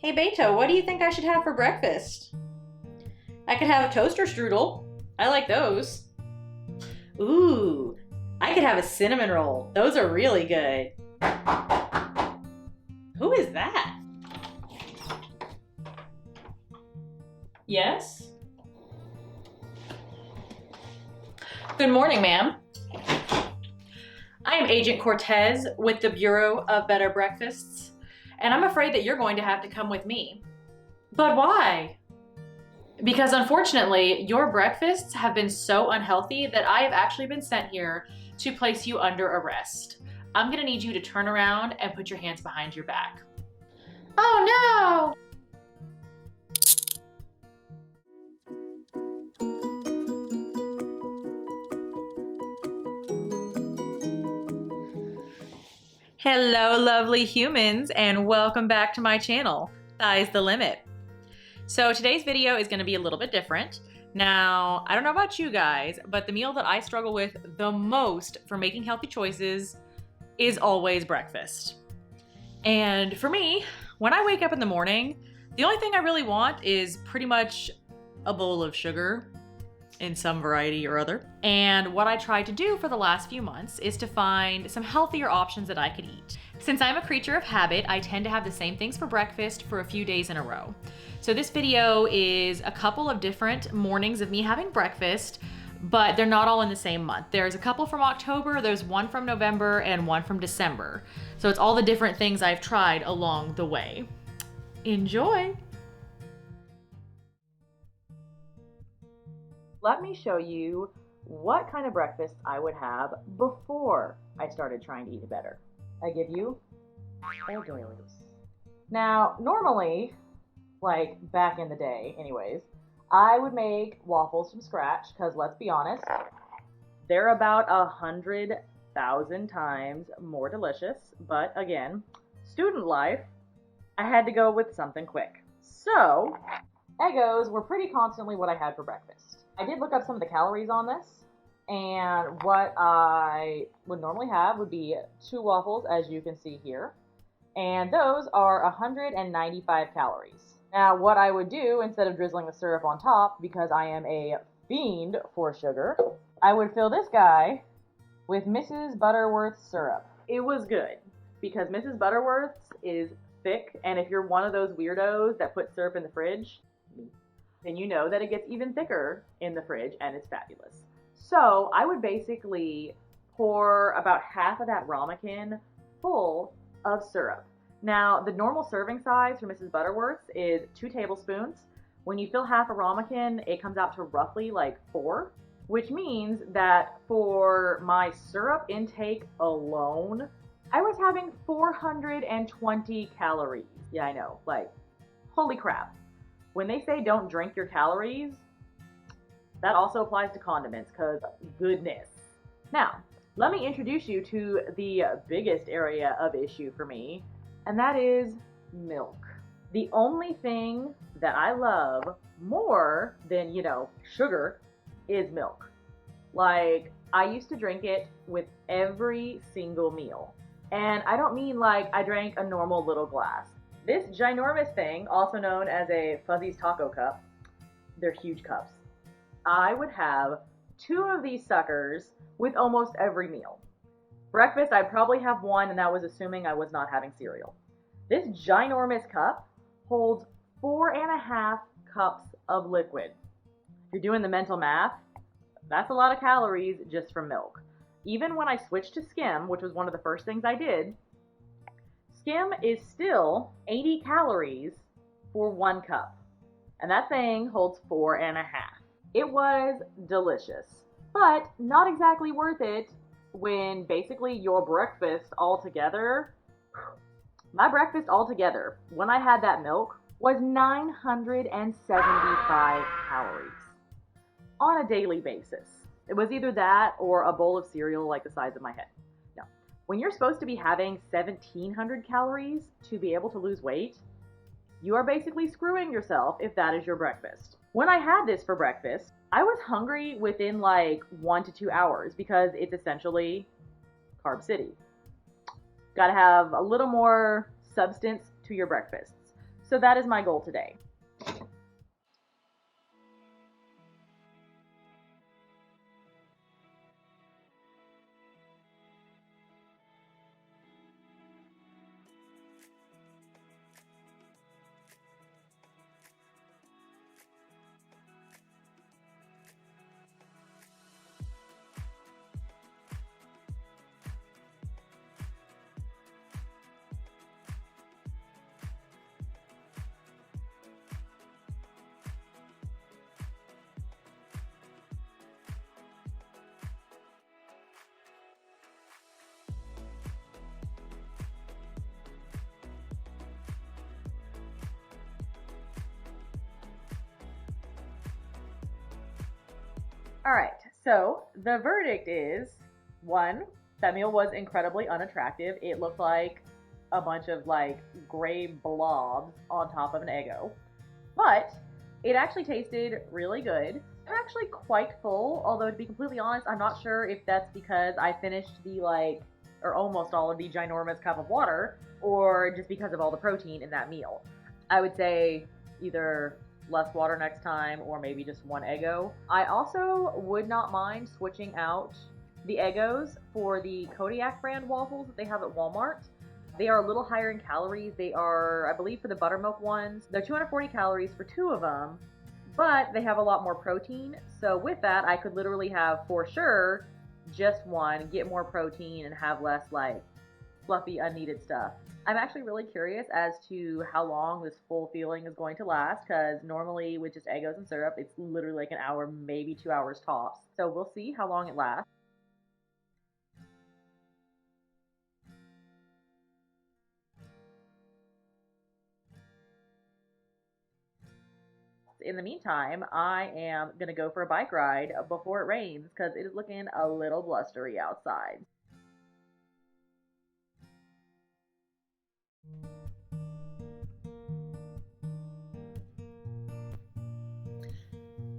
Hey Beto, what do you think I should have for breakfast? I could have a toaster strudel. I like those. Ooh, I could have a cinnamon roll. Those are really good. Who is that? Yes? Good morning, ma'am. I am Agent Cortez with the Bureau of Better Breakfasts, and I'm afraid that you're going to have to come with me. But why? Because unfortunately, your breakfasts have been so unhealthy that I have actually been sent here to place you under arrest. I'm gonna need you to turn around and put your hands behind your back. Oh no! Hello, lovely humans, and welcome back to my channel, Thighs the Limit. So today's video is going to be a little bit different. Now, I don't know about you guys, but the meal that I struggle with the most for making healthy choices is always breakfast. And for me, when I wake up in the morning, the only thing I really want is pretty much a bowl of sugar in some variety or other. And what I tried to do for the last few months is to find some healthier options that I could eat. Since I'm a creature of habit, I tend to have the same things for breakfast for a few days in a row. So this video is a couple of different mornings of me having breakfast, but they're not all in the same month. There's a couple from October, there's one from November, and one from December. So it's all the different things I've tried along the way. Enjoy! Let me show you what kind of breakfast I would have before I started trying to eat better. I give you egos. Now, normally, like back in the day anyways, I would make waffles from scratch because let's be honest, they're about 100,000 times more delicious. But again, student life, I had to go with something quick. So, egos were pretty constantly what I had for breakfast. I did look up some of the calories on this, and what I would normally have would be 2 waffles, as you can see here, and those are 195 calories. Now, what I would do, instead of drizzling the syrup on top, because I am a fiend for sugar, I would fill this guy with Mrs. Butterworth's syrup. It was good, because Mrs. Butterworth's is thick, and if you're one of those weirdos that put syrup in the fridge, then you know that it gets even thicker in the fridge, and it's fabulous. So I would basically pour about half of that ramekin full of syrup. Now, the normal serving size for Mrs. Butterworth's is 2 tablespoons. When you fill half a ramekin, it comes out to roughly like 4, which means that for my syrup intake alone, I was having 420 calories. Yeah, I know, like, holy crap. When they say don't drink your calories, that also applies to condiments, because goodness. Now, let me introduce you to the biggest area of issue for me, and that is milk. The only thing that I love more than, sugar is milk. Like, I used to drink it with every single meal. And I don't mean like I drank a normal little glass. This ginormous thing, also known as a Fuzzy's taco cup, they're huge cups. I would have 2 of these suckers with almost every meal. Breakfast, I'd probably have 1, and that was assuming I was not having cereal. This ginormous cup holds 4.5 cups of liquid. If you're doing the mental math, that's a lot of calories just from milk. Even when I switched to skim, which was one of the first things I did, skim is still 80 calories for 1 cup. And that thing holds 4.5. It was delicious, but not exactly worth it when basically your breakfast altogether, my breakfast altogether, when I had that milk, was 975 calories on a daily basis. It was either that or a bowl of cereal like the size of my head. No. When you're supposed to be having 1,700 calories to be able to lose weight, you are basically screwing yourself if that is your breakfast. When I had this for breakfast, I was hungry within like 1 to 2 hours because it's essentially Carb City. Gotta have a little more substance to your breakfasts. So that is my goal today. All right, so the verdict is one, that meal was incredibly unattractive. It looked like a bunch of like gray blobs on top of an Eggo, but it actually tasted really good. I'm actually quite full, although to be completely honest, I'm not sure if that's because I finished the or almost all of the ginormous cup of water, or just because of all the protein in that meal. I would say either less water next time or maybe just one Eggo. I also would not mind switching out the Eggos for the Kodiak brand waffles that they have at Walmart. They are a little higher in calories. They are, I believe, for the buttermilk ones, they're 240 calories for two of them, but they have a lot more protein. So with that, I could literally have, for sure, just one, get more protein and have less like fluffy, unneeded stuff. I'm actually really curious as to how long this full feeling is going to last, because normally with just Eggos and syrup, it's literally like an hour, maybe 2 hours tops. So we'll see how long it lasts. In the meantime, I am going to go for a bike ride before it rains because it is looking a little blustery outside.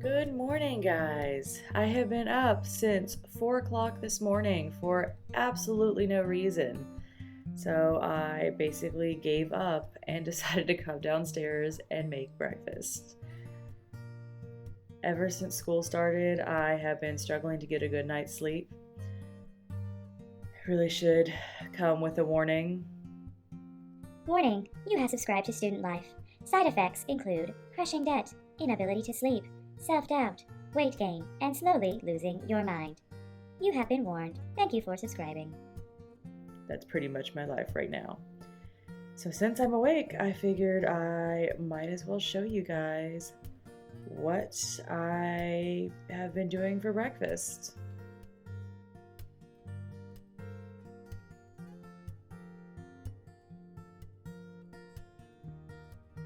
Good morning, guys. I have been up since 4 o'clock this morning for absolutely no reason. So I basically gave up and decided to come downstairs and make breakfast. Ever since school started, I have been struggling to get a good night's sleep. Really should come with a warning. Warning, you have subscribed to Student Life. Side effects include crushing debt, inability to sleep, self-doubt, weight gain, and slowly losing your mind. You have been warned. Thank you for subscribing. That's pretty much my life right now. So since I'm awake, I figured I might as well show you guys what I have been doing for breakfast.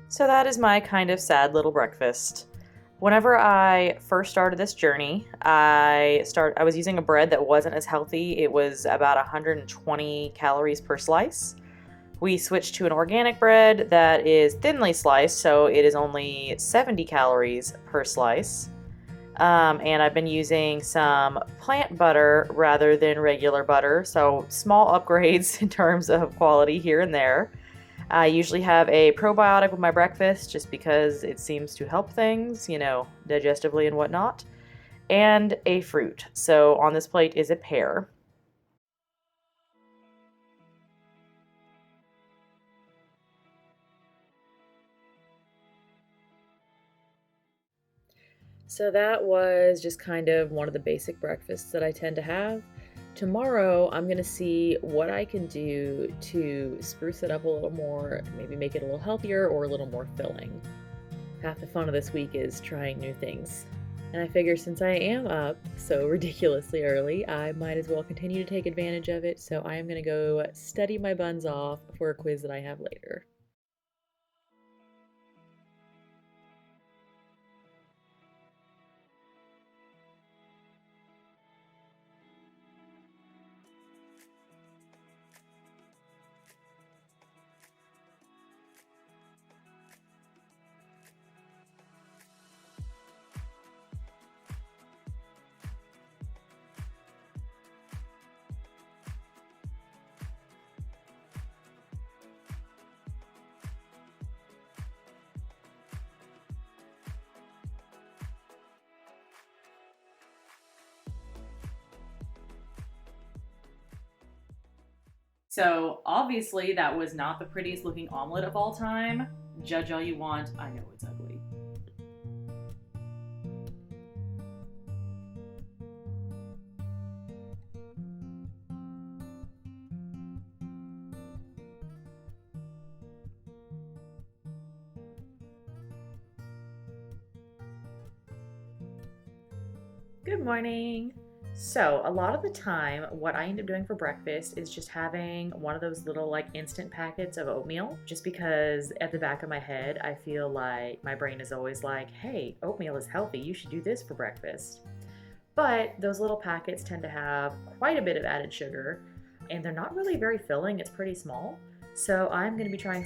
So that is my kind of sad little breakfast. Whenever I first started this journey, I was using a bread that wasn't as healthy. It was about 120 calories per slice. We switched to an organic bread that is thinly sliced, so it is only 70 calories per slice. And I've been using some plant butter rather than regular butter, so small upgrades in terms of quality here and there. I usually have a probiotic with my breakfast just because it seems to help things, digestively and whatnot, and a fruit. So on this plate is a pear. So that was just kind of one of the basic breakfasts that I tend to have. Tomorrow, I'm going to see what I can do to spruce it up a little more, maybe make it a little healthier or a little more filling. Half the fun of this week is trying new things. And I figure since I am up so ridiculously early, I might as well continue to take advantage of it. So I am going to go study my buns off for a quiz that I have later. So obviously that was not the prettiest looking omelet of all time. Judge all you want, I know it's ugly. Good morning. So a lot of the time, what I end up doing for breakfast is just having one of those little like instant packets of oatmeal, just because at the back of my head, I feel like my brain is always like, hey, oatmeal is healthy. You should do this for breakfast. But those little packets tend to have quite a bit of added sugar, and they're not really very filling. It's pretty small. So I'm going to be trying,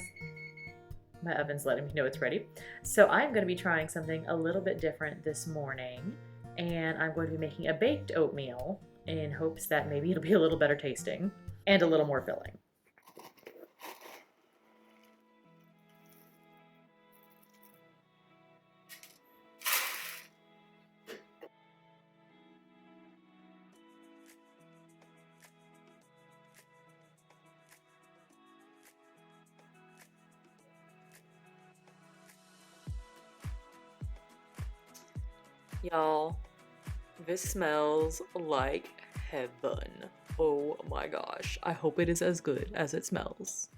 my oven's letting me know it's ready. So I'm going to be trying something a little bit different this morning. And I'm going to be making a baked oatmeal in hopes that maybe it'll be a little better tasting and a little more filling. Y'all, this smells like heaven. Oh my gosh. I hope it is as good as it smells.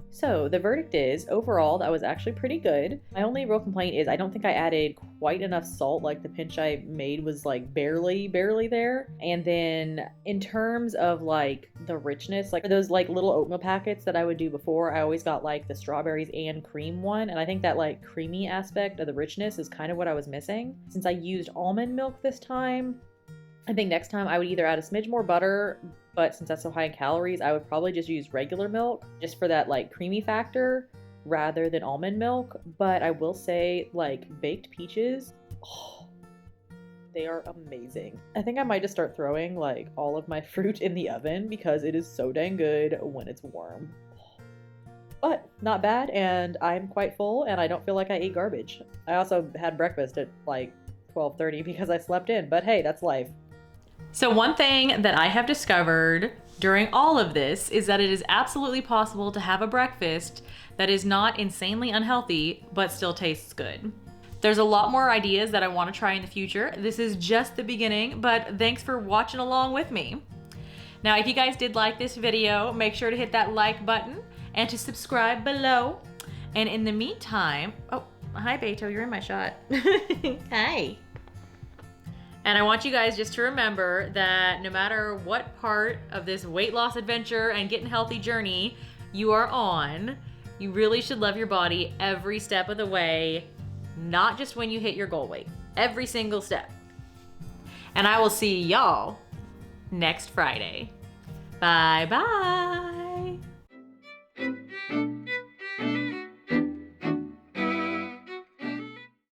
So the verdict is, overall, that was actually pretty good. My only real complaint is I don't think I added quite enough salt. Like the pinch I made was like barely there. And then in terms of like the richness, like those like little oatmeal packets that I would do before, I always got like the strawberries and cream one. And I think that like creamy aspect of the richness is kind of what I was missing. Since I used almond milk this time, I think next time I would either add a smidge more butter, but since that's so high in calories, I would probably just use regular milk just for that like creamy factor rather than almond milk. But I will say, like, baked peaches, oh, they are amazing. I think I might just start throwing like all of my fruit in the oven because it is so dang good when it's warm. But not bad, and I'm quite full and I don't feel like I ate garbage. I also had breakfast at like 12:30 because I slept in, but hey, that's life. So one thing that I have discovered during all of this is that it is absolutely possible to have a breakfast that is not insanely unhealthy, but still tastes good. There's a lot more ideas that I want to try in the future. This is just the beginning, but thanks for watching along with me. Now, if you guys did like this video, make sure to hit that like button and to subscribe below. And in the meantime, oh, hi Beto, you're in my shot. Hi. And I want you guys just to remember that no matter what part of this weight loss adventure and getting healthy journey you are on, you really should love your body every step of the way, not just when you hit your goal weight, every single step. And I will see y'all next Friday. Bye bye.